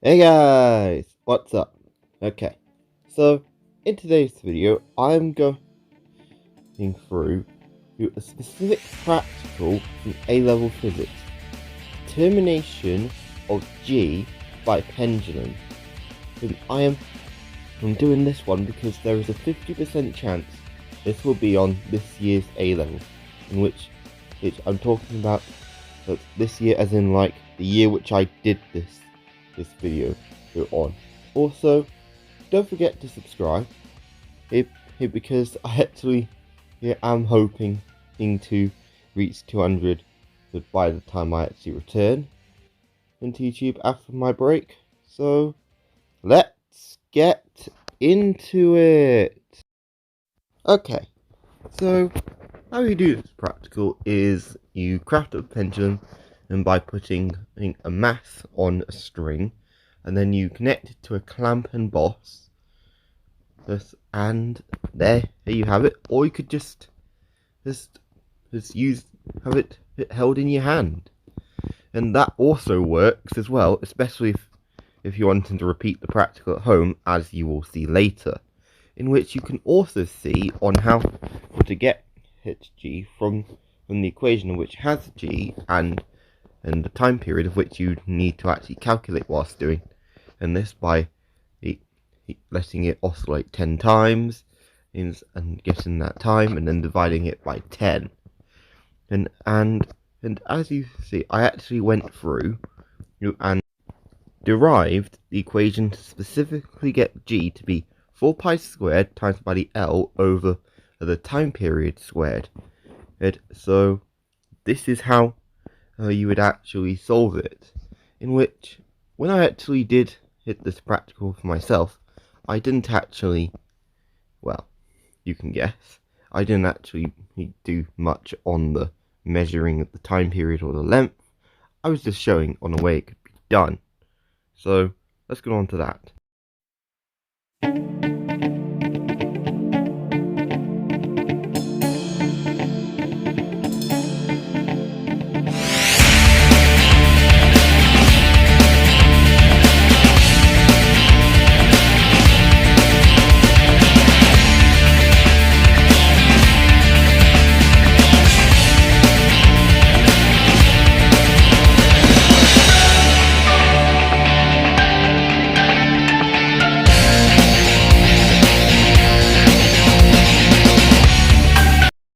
Hey guys, what's up? Okay, so in today's video, I'm going through a specific practical from A-level physics, determination of G by pendulum. And I'm doing this one because there is a 50% chance this will be on this year's A-level, in which I'm talking about this year as in like the year which I did this video on. Also, don't forget to subscribe because I actually am hoping to reach 200 by the time I actually return into YouTube after my break. So let's get into it. Okay, so how you do this practical is you craft a pendulum, and by putting a mass on a string, and then you connect it to a clamp and boss. And there you have it. Or you could just have it held in your hand, and that also works as well, especially if you're wanting to repeat the practical at home, as you will see later, in which you can also see on how to get hg from the equation which has g and the time period of which you need to actually calculate whilst doing, and this by letting it oscillate 10 times and getting that time and then dividing it by 10. And as you see, I actually went through and derived the equation to specifically get g to be 4 pi squared times by the L over the time period squared. So this is how you would actually solve it, in which when I actually did hit this practical for myself, I didn't actually, well, you can guess, I didn't actually do much on the measuring of the time period or the length. I was just showing on a way it could be done. So let's get on to that.